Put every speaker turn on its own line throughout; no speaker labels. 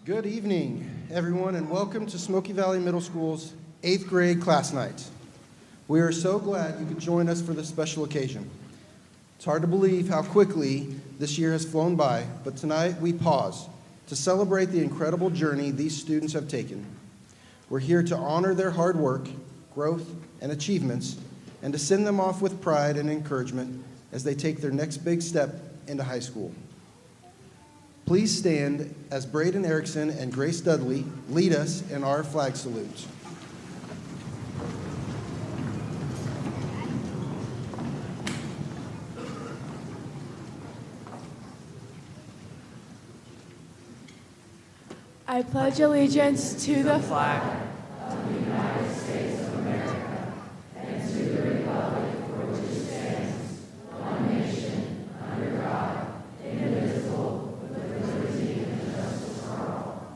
Good evening, everyone, and welcome to Smoky Valley Middle School's 8th grade class night. We are so glad you could join us for this special occasion. It's hard to believe how quickly this year has flown by, but tonight we pause to celebrate the incredible journey these students have taken. We're here to honor their hard work, growth, and achievements, and to send them off with pride and encouragement as they take their next big step into high school. Please stand as Braden Erickson and Grace Dudley lead us in our flag salute.
I pledge allegiance to the flag
of the United States of America and to the republic for which it stands, one nation, under God, indivisible, with liberty and justice for all.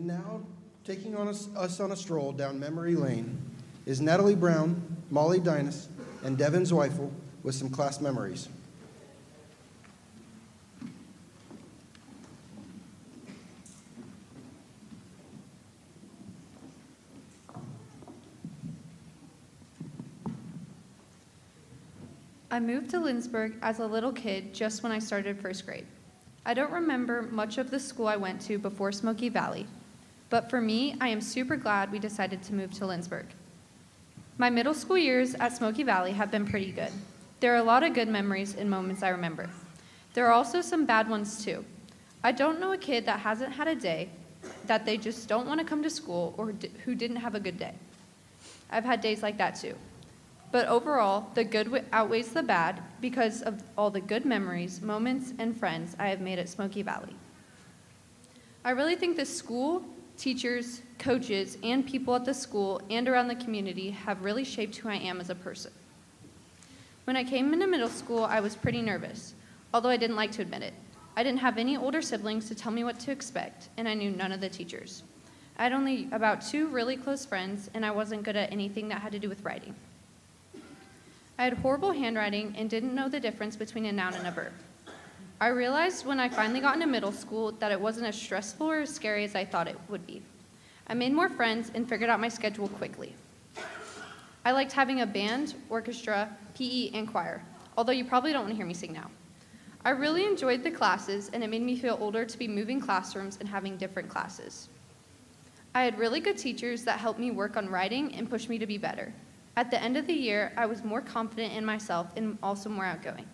And now, taking us on a stroll down memory lane is Natalie Brown, Molly Dinas, and Devin Zweifel with some class memories.
I moved to Lindsborg as a little kid just when I started first grade. I don't remember much of the school I went to before Smoky Valley, but for me, I am super glad we decided to move to Lindsborg. My middle school years at Smoky Valley have been pretty good. There are a lot of good memories and moments I remember. There are also some bad ones too. I don't know a kid that hasn't had a day that they just don't want to come to school or who didn't have a good day. I've had days like that too. But overall, the good outweighs the bad because of all the good memories, moments, and friends I have made at Smoky Valley. I really think the school, teachers, coaches, and people at the school and around the community have really shaped who I am as a person. When I came into middle school, I was pretty nervous, although I didn't like to admit it. I didn't have any older siblings to tell me what to expect, and I knew none of the teachers. I had only about 2 really close friends, and I wasn't good at anything that had to do with writing. I had horrible handwriting and didn't know the difference between a noun and a verb. I realized when I finally got into middle school that it wasn't as stressful or as scary as I thought it would be. I made more friends and figured out my schedule quickly. I liked having a band, orchestra, PE, and choir, although you probably don't want to hear me sing now. I really enjoyed the classes, and it made me feel older to be moving classrooms and having different classes. I had really good teachers that helped me work on writing and pushed me to be better. At the end of the year, I was more confident in myself and also more outgoing.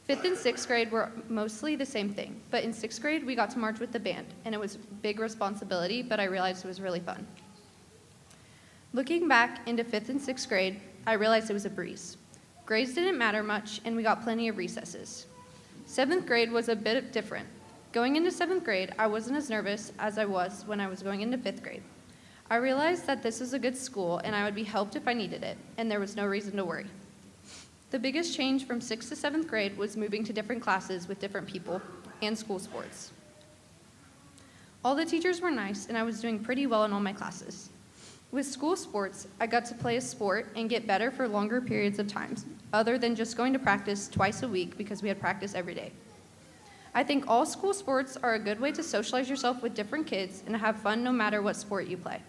5th and 6th grade were mostly the same thing, but in 6th grade, we got to march with the band, and it was a big responsibility, but I realized it was really fun. Looking back into 5th and 6th grade, I realized it was a breeze. Grades didn't matter much, and we got plenty of recesses. 7th grade was a bit different. Going into 7th grade, I wasn't as nervous as I was when I was going into 5th grade. I realized that this was a good school and I would be helped if I needed it, and there was no reason to worry. The biggest change from 6th to 7th grade was moving to different classes with different people and school sports. All the teachers were nice and I was doing pretty well in all my classes. With school sports, I got to play a sport and get better for longer periods of time, other than just going to practice twice a week because we had practice every day. I think all school sports are a good way to socialize yourself with different kids and have fun no matter what sport you play.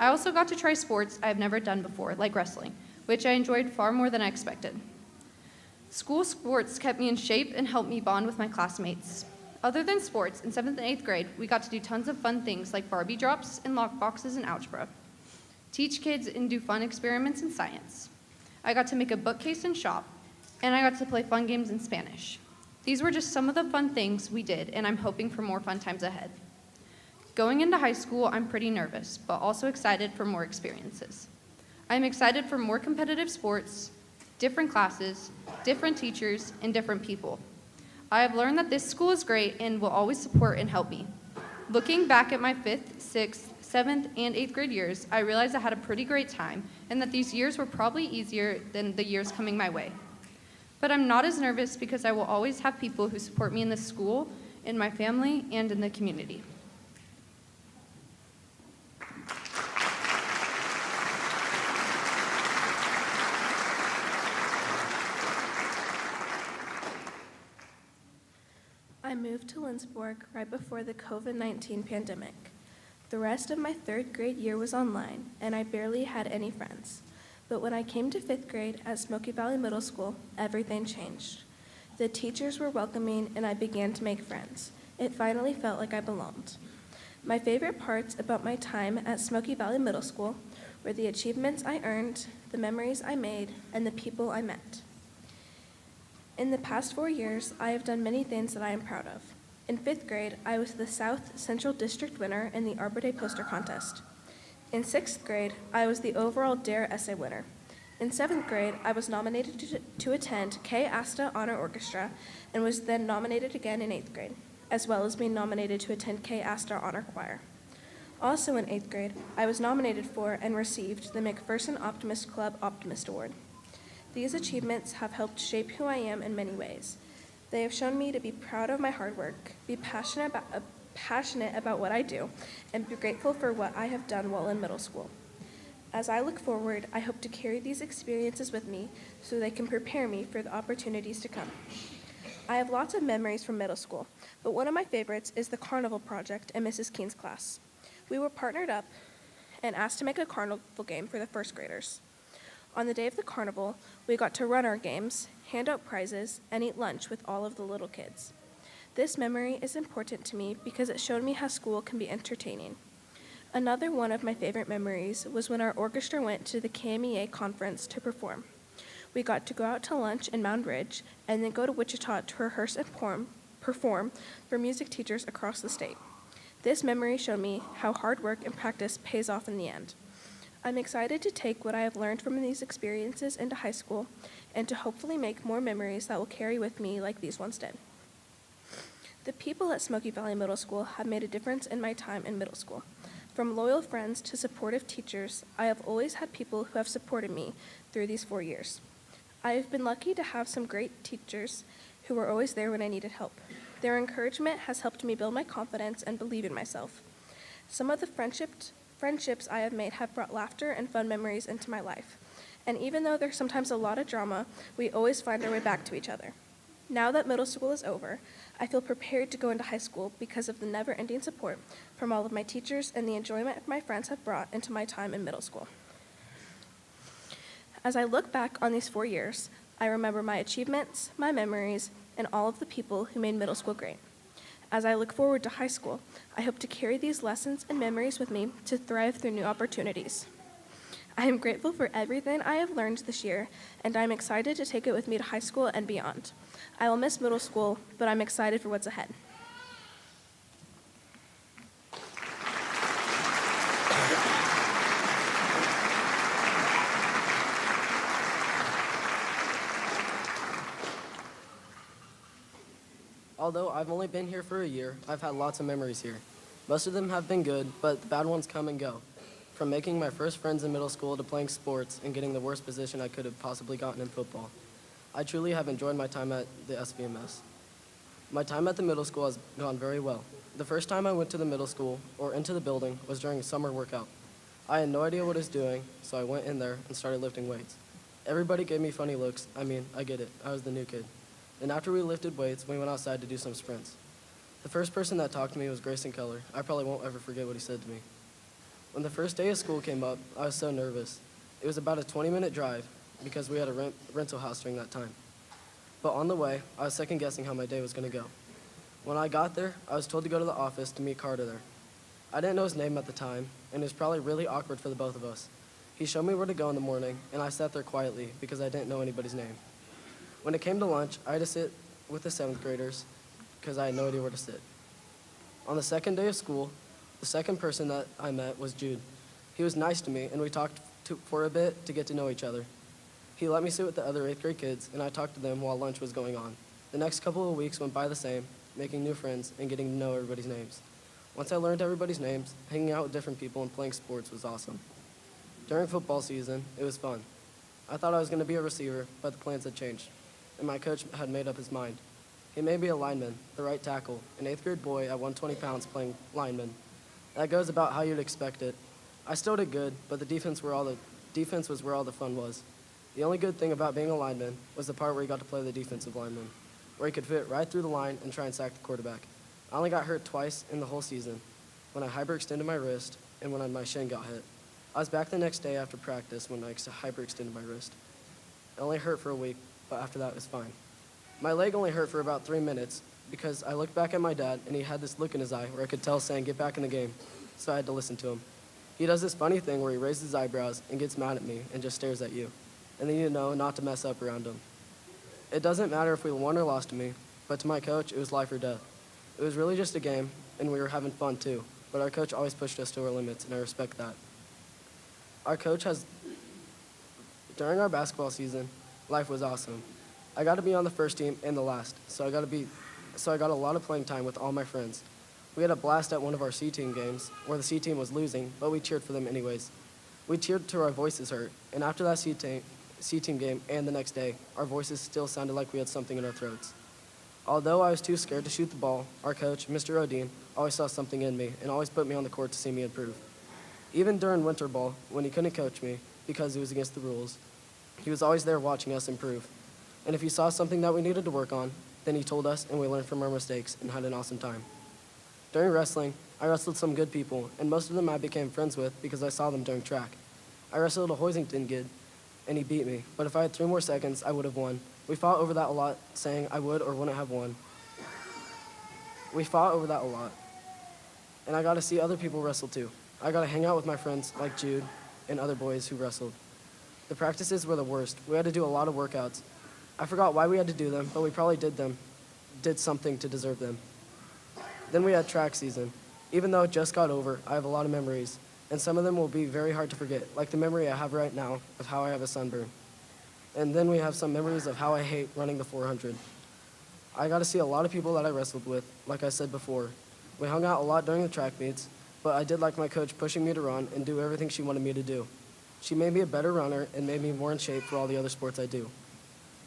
I also got to try sports I have never done before, like wrestling, which I enjoyed far more than I expected. School sports kept me in shape and helped me bond with my classmates. Other than sports, in 7th and 8th grade, we got to do tons of fun things like Barbie drops and lock boxes and algebra, teach kids and do fun experiments in science. I got to make a bookcase and shop, and I got to play fun games in Spanish. These were just some of the fun things we did, and I'm hoping for more fun times ahead. Going into high school, I'm pretty nervous, but also excited for more experiences. I'm excited for more competitive sports, different classes, different teachers, and different people. I have learned that this school is great and will always support and help me. Looking back at my 5th, 6th, 7th, and 8th grade years, I realized I had a pretty great time and that these years were probably easier than the years coming my way. But I'm not as nervous because I will always have people who support me in the school, in my family, and in the community.
I moved to Lindsborg right before the COVID-19 pandemic. The rest of my 3rd grade year was online, and I barely had any friends. But when I came to 5th grade at Smoky Valley Middle School, everything changed. The teachers were welcoming, and I began to make friends. It finally felt like I belonged. My favorite parts about my time at Smoky Valley Middle School were the achievements I earned, the memories I made, and the people I met. In the past 4 years, I have done many things that I am proud of. In 5th grade, I was the South Central District winner in the Arbor Day poster contest. In 6th grade, I was the overall DARE essay winner. In 7th grade, I was nominated to attend K. Asta Honor Orchestra and was then nominated again in 8th grade, as well as being nominated to attend K. Asta Honor Choir. Also in 8th grade, I was nominated for and received the McPherson Optimist Club Optimist Award. These achievements have helped shape who I am in many ways. They have shown me to be proud of my hard work, be passionate passionate about what I do, and be grateful for what I have done while in middle school. As I look forward, I hope to carry these experiences with me so they can prepare me for the opportunities to come. I have lots of memories from middle school, but one of my favorites is the carnival project in Mrs. Keene's class. We were partnered up and asked to make a carnival game for the first graders. On the day of the carnival, we got to run our games, hand out prizes, and eat lunch with all of the little kids. This memory is important to me because it showed me how school can be entertaining. Another one of my favorite memories was when our orchestra went to the KMEA conference to perform. We got to go out to lunch in Mound Ridge and then go to Wichita to rehearse and perform for music teachers across the state. This memory showed me how hard work and practice pays off in the end. I'm excited to take what I have learned from these experiences into high school and to hopefully make more memories that will carry with me like these ones did. The people at Smoky Valley Middle School have made a difference in my time in middle school. From loyal friends to supportive teachers, I have always had people who have supported me through these 4 years. I have been lucky to have some great teachers who were always there when I needed help. Their encouragement has helped me build my confidence and believe in myself. Some of the friendships I have made have brought laughter and fun memories into my life. And even though there's sometimes a lot of drama, we always find our way back to each other. Now that middle school is over, I feel prepared to go into high school because of the never-ending support from all of my teachers and the enjoyment my friends have brought into my time in middle school. As I look back on these 4 years, I remember my achievements, my memories, and all of the people who made middle school great. As I look forward to high school, I hope to carry these lessons and memories with me to thrive through new opportunities. I am grateful for everything I have learned this year, and I'm excited to take it with me to high school and beyond. I will miss middle school, but I'm excited for what's ahead.
Although I've only been here for a year, I've had lots of memories here. Most of them have been good, but the bad ones come and go. From making my first friends in middle school to playing sports and getting the worst position I could have possibly gotten in football. I truly have enjoyed my time at the SVMS. My time at the middle school has gone very well. The first time I went to the middle school or into the building was during a summer workout. I had no idea what I was doing, so I went in there and started lifting weights. Everybody gave me funny looks. I get it. I was the new kid. Then after we lifted weights, we went outside to do some sprints. The first person that talked to me was Grayson Keller. I probably won't ever forget what he said to me. When the first day of school came up, I was so nervous. It was about a 20-minute drive because we had a rental house during that time. But on the way, I was second-guessing how my day was going to go. When I got there, I was told to go to the office to meet Carter there. I didn't know his name at the time, and it was probably really awkward for the both of us. He showed me where to go in the morning, and I sat there quietly because I didn't know anybody's name. When it came to lunch, I had to sit with the 7th graders because I had no idea where to sit. On the second day of school, the second person that I met was Jude. He was nice to me, and we talked for a bit to get to know each other. He let me sit with the other 8th grade kids, and I talked to them while lunch was going on. The next couple of weeks went by the same, making new friends and getting to know everybody's names. Once I learned everybody's names, hanging out with different people and playing sports was awesome. During football season, it was fun. I thought I was going to be a receiver, but the plans had changed, and my coach had made up his mind. He made me a lineman, the right tackle, an 8th grade boy at 120 pounds playing lineman. That goes about how you'd expect it. I still did good, but the defense was where all the fun was. The only good thing about being a lineman was the part where you got to play the defensive lineman, where you could fit right through the line and try and sack the quarterback. I only got hurt twice in the whole season, when I hyperextended my wrist and when my shin got hit. I was back the next day after practice when I hyperextended my wrist. It only hurt for a week, but after that it was fine. My leg only hurt for about 3 minutes because I looked back at my dad and he had this look in his eye where I could tell saying, "Get back in the game," so I had to listen to him. He does this funny thing where he raises his eyebrows and gets mad at me and just stares at you, and then you know not to mess up around him. It doesn't matter if we won or lost to me, but to my coach, it was life or death. It was really just a game, and we were having fun too, but our coach always pushed us to our limits, and I respect that. During our basketball season, life was awesome. I got to be on the first team and the last, so I got a lot of playing time with all my friends. We had a blast at one of our C team games, where the C team was losing, but we cheered for them anyways. We cheered till our voices hurt, and after that C team game and the next day, our voices still sounded like we had something in our throats. Although I was too scared to shoot the ball, our coach, Mr. Odine, always saw something in me and always put me on the court to see me improve. Even during winter ball, when he couldn't coach me because it was against the rules, he was always there watching us improve. And if he saw something that we needed to work on, then he told us and we learned from our mistakes and had an awesome time. During wrestling, I wrestled some good people, and most of them I became friends with because I saw them during track. I wrestled a Hoisington kid, and he beat me, but if I had 3 more seconds, I would have won. We fought over that a lot, saying I would or wouldn't have won. We fought over that a lot. And I got to see other people wrestle too. I got to hang out with my friends like Jude and other boys who wrestled. The practices were the worst. We had to do a lot of workouts. I forgot why we had to do them, but we probably did something to deserve them. Then we had track season. Even though it just got over, I have a lot of memories, and some of them will be very hard to forget, like the memory I have right now of how I have a sunburn. And then we have some memories of how I hate running the 400. I got to see a lot of people that I wrestled with, like I said before. We hung out a lot during the track meets, but I did like my coach pushing me to run and do everything she wanted me to do. She made me a better runner and made me more in shape for all the other sports I do.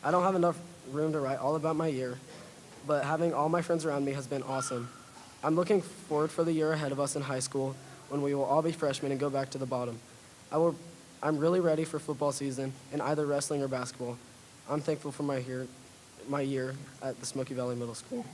I don't have enough room to write all about my year, but having all my friends around me has been awesome. I'm looking forward for the year ahead of us in high school when we will all be freshmen and go back to the bottom. I'm really ready for football season in either wrestling or basketball. I'm thankful for my year at the Smoky Valley Middle School.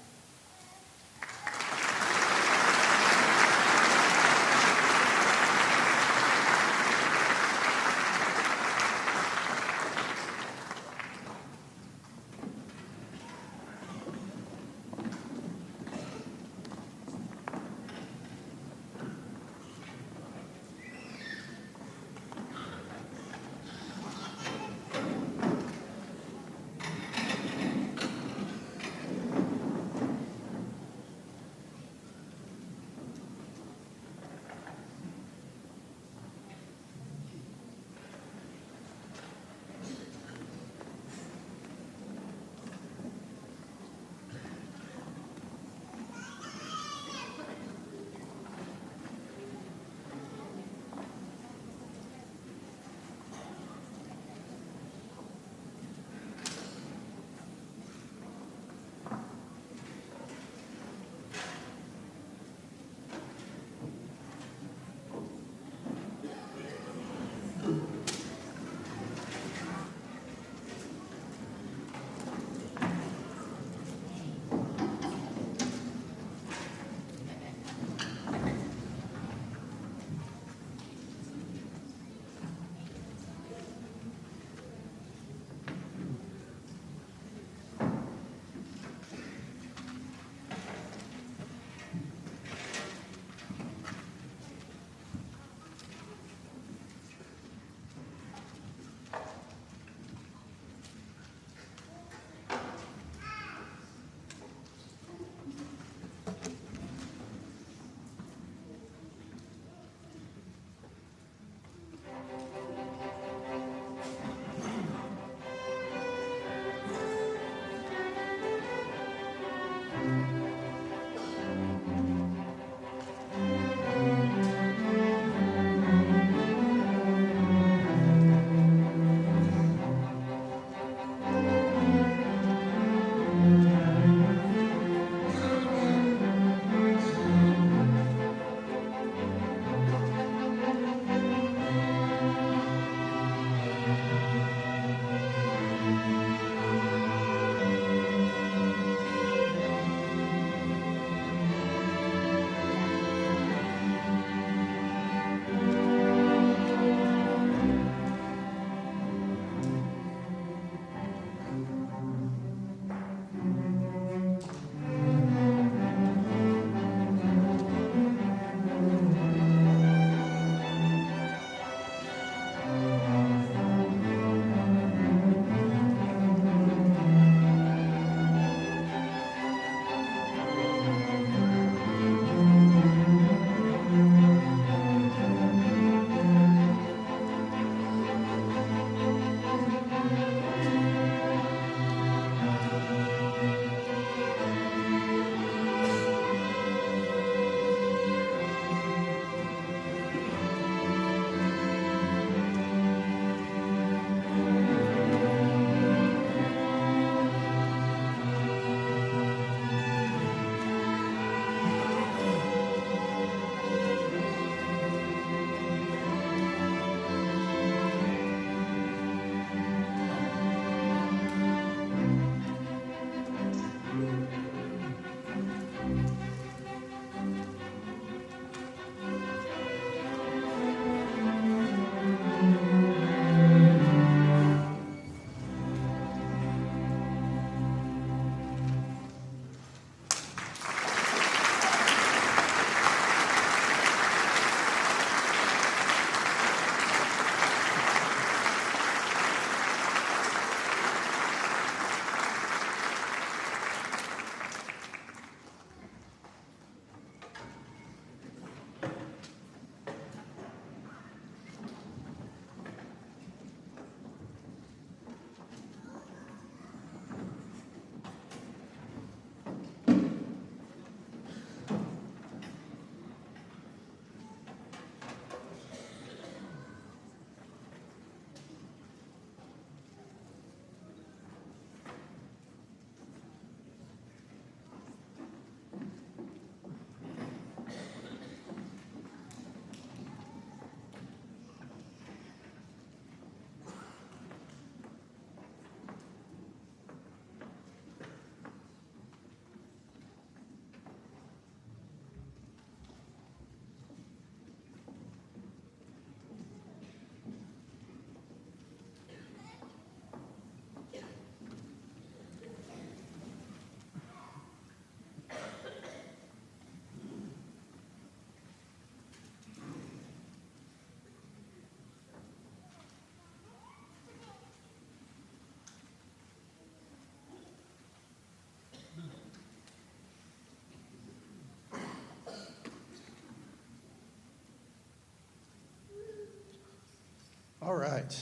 All right.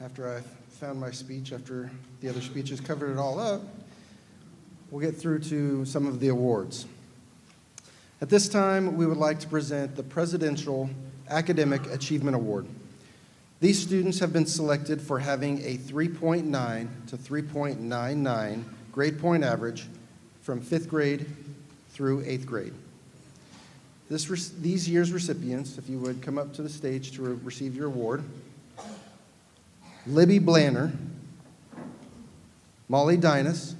After I found my speech, after the other speeches covered it all up, we'll get through to some of the awards. At this time, we would like to present the Presidential Academic Achievement Award. These students have been selected for having a 3.9 to 3.99 grade point average from 5th grade through 8th grade. These year's recipients, if you would come up to the stage to receive your award: Libby Blanner, Molly Dinas,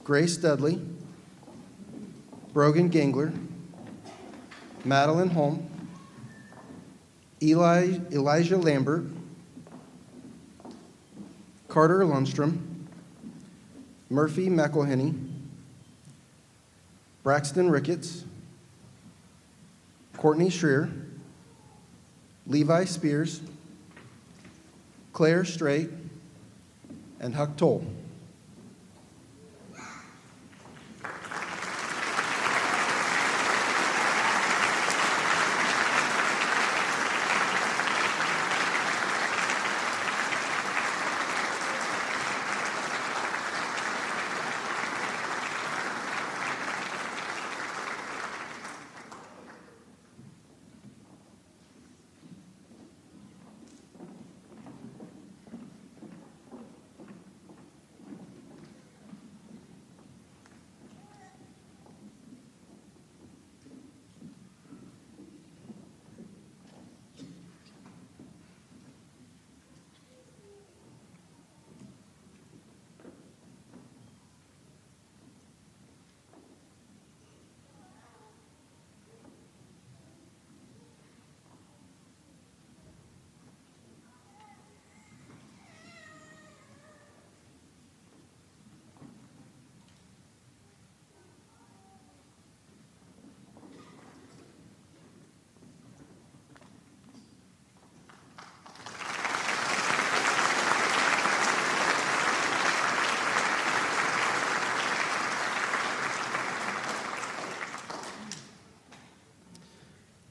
Grace Dudley, Brogan Gangler, Madeline Holm, Elijah Lambert, Carter Lundstrom, Murphy McElhenney, Braxton Ricketts, Courtney Schreer, Levi Spears, Claire Strait, and Huck Toll.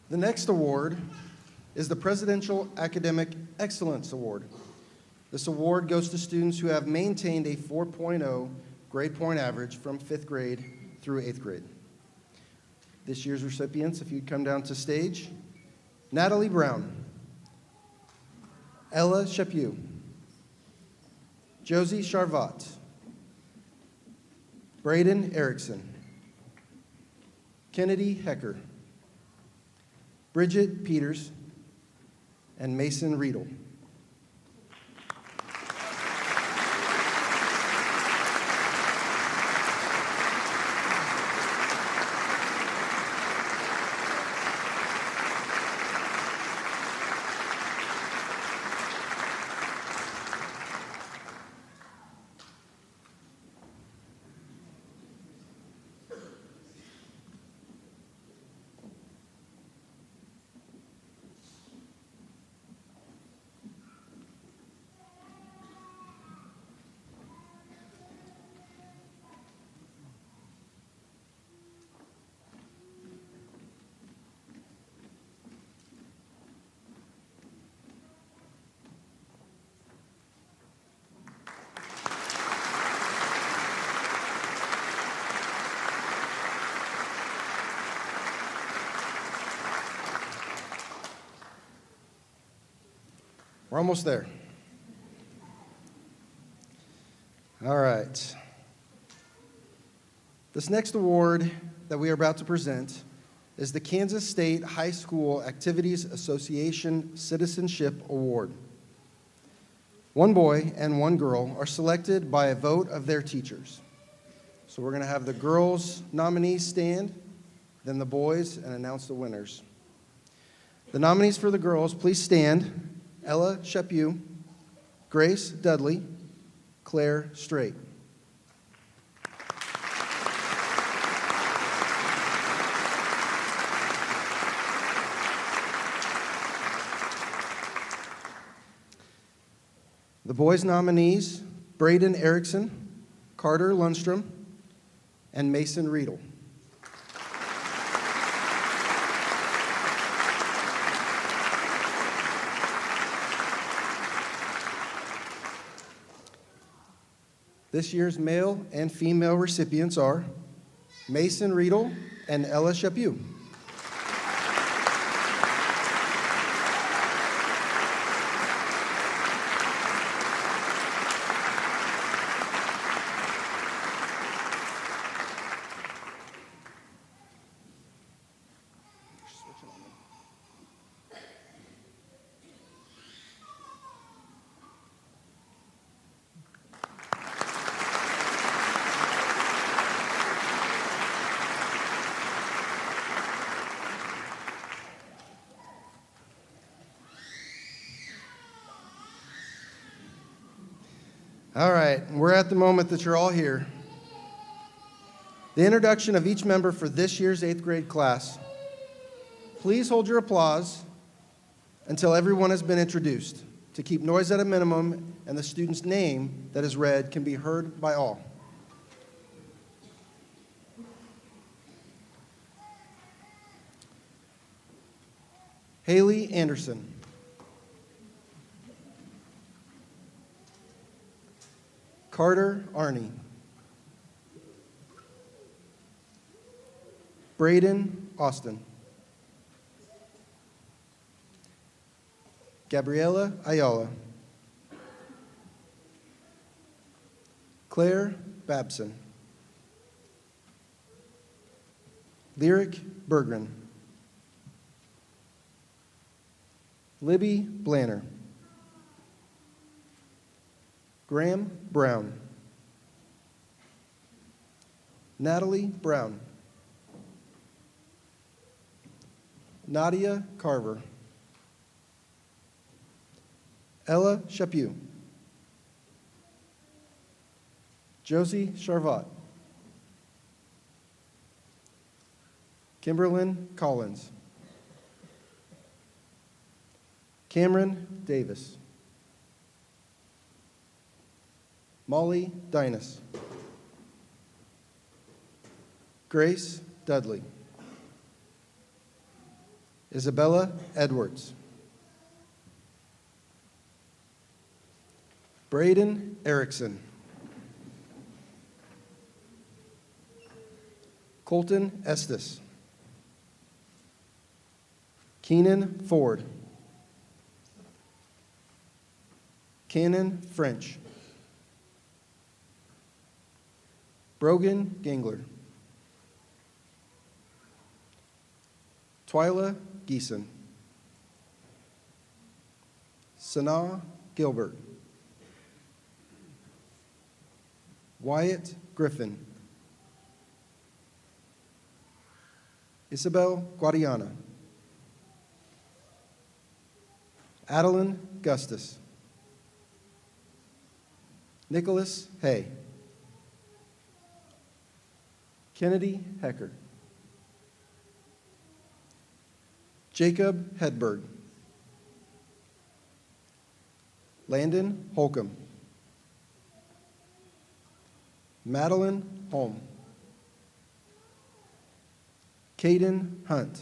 The next award is the Presidential Academic Excellence Award. This award goes to students who have maintained a 4.0 grade point average from 5th grade through 8th grade. This year's recipients, if you'd come down to stage: Natalie Brown, Ella Chaput, Josie Charvat, Braden Erickson, Kennedy Hecker, Bridget Peters, and Mason Riedel. We're almost there. All right. This next award that we are about to present is the Kansas State High School Activities Association Citizenship Award. One boy and one girl are selected by a vote of their teachers. So we're going to have the girls' nominees stand, then the boys, and announce the winners. The nominees for the girls, please stand: Ella Chaput, Grace Dudley, Claire Strait. The boys' nominees: Braden Erickson, Carter Lundstrom, and Mason Riedel. This year's male and female recipients are Mason Riedel and Ella Chaput. All right, we're at the moment that you're all here. The introduction of each member for this year's 8th grade class. Please hold your applause until everyone has been introduced, to keep noise at a minimum and the student's name that is read can be heard by all. Haley Anderson. Carter Arney. Braden Austin. Gabriela Ayala. Claire Babson. Lyric Bergren. Libby Blanner. Graham Brown. Natalie Brown. Nadia Carver. Ella Chaput. Josie Charvat. Kimberlyn Collins. Cameron Davis. Molly Dinas. Grace Dudley. Isabella Edwards. Braden Erickson. Colton Estes. Keenan Ford. Cannon French. Brogan Gangler. Twyla Geeson. Sanaa Gilbert. Wyatt Griffin. Isabel Guadiana. Adeline Gustus. Nicholas Hay. Kennedy Hecker. Jacob Hedberg. Landon Holcomb. Madeline Holm. Caden Hunt.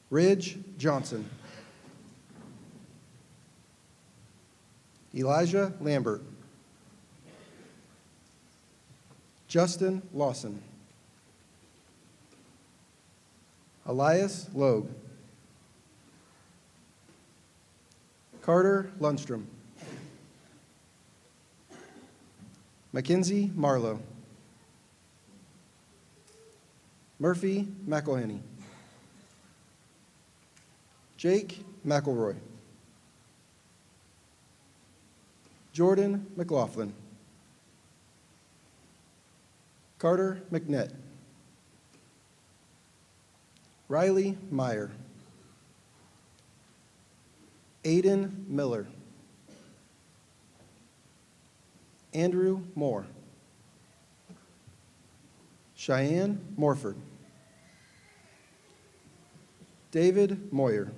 Ridge Johnson. Elijah Lambert. Justin Lawson. Elias Logue. Carter Lundstrom. Mackenzie Marlowe. Murphy McElhenney. Jake McElroy. Jordan McLaughlin. Carter McNett. Riley Meyer. Aiden Miller. Andrew Moore. Cheyenne Morford. David Moyer.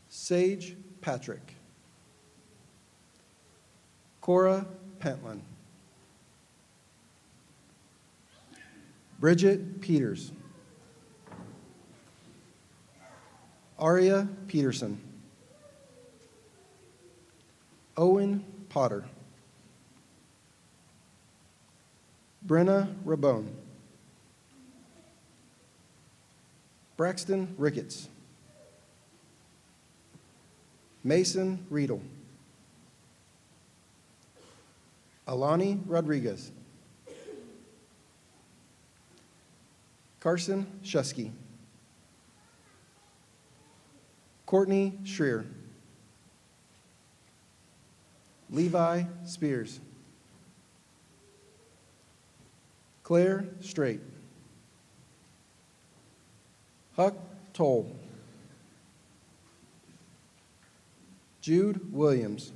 Sage Patrick. Cora Pentland. Bridget Peters. Aria Peterson. Owen Potter. Brenna Rabone. Braxton Ricketts. Mason Riedel. Alani Rodriguez. Carson Shusky. Courtney Schreer. Levi Spears. Claire Straight. Huck Toll. Jude Williams.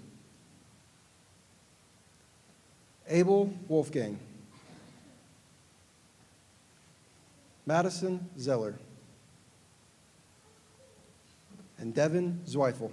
Abel Wolfgang. Madison Zeller. And Devin Zweifel.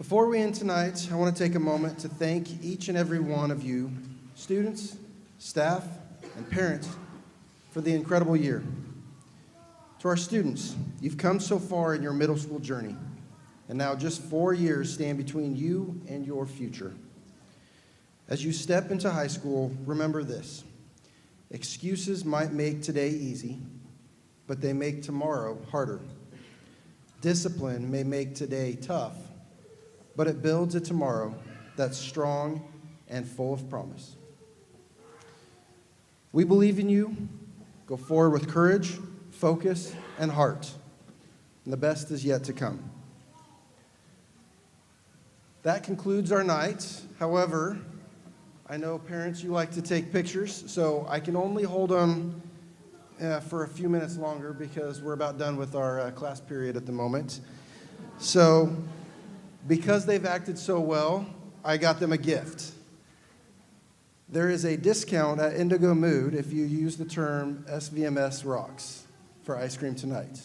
Before we end tonight, I want to take a moment to thank each and every one of you, students, staff, and parents, for the incredible year. To our students, you've come so far in your middle school journey, and now just 4 years stand between you and your future. As you step into high school, remember this: excuses might make today easy, but they make tomorrow harder. Discipline may make today tough, but it builds a tomorrow that's strong and full of promise. We believe in you. Go forward with courage, focus, and heart. And the best is yet to come. That concludes our night. However, I know parents, you like to take pictures, so I can only hold them for a few minutes longer because we're about done with our class period at the moment. So, because they've acted so well, I got them a gift. There is a discount at Indigo Mood if you use the term SVMS rocks for ice cream tonight.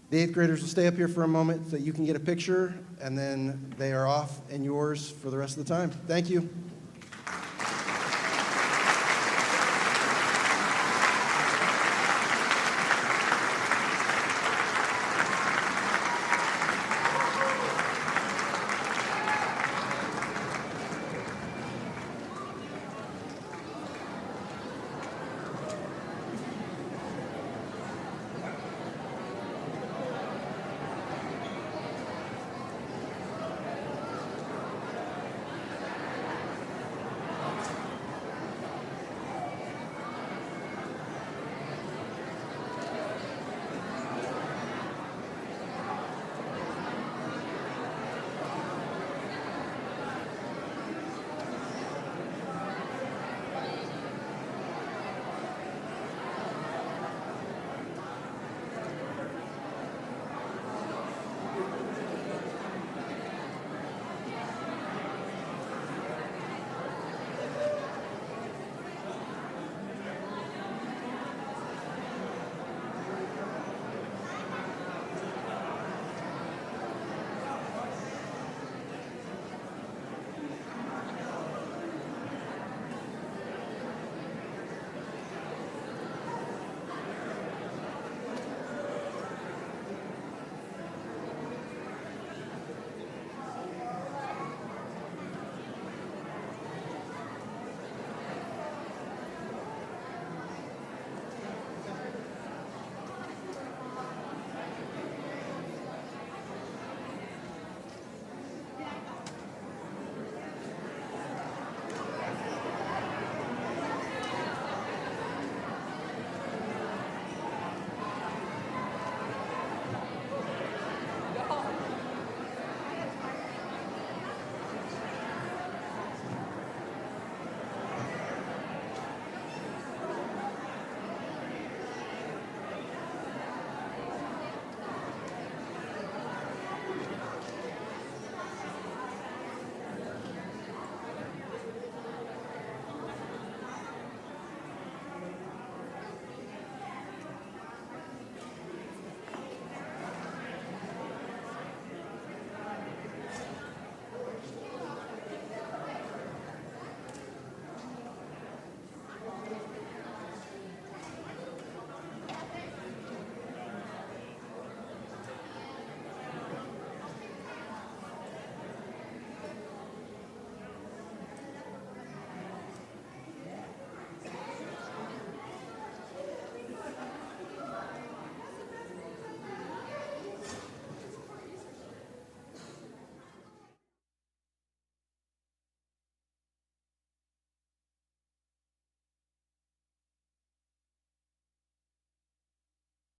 The 8th graders will stay up here for a moment so you can get a picture, and then they are off and yours for the rest of the time. Thank you.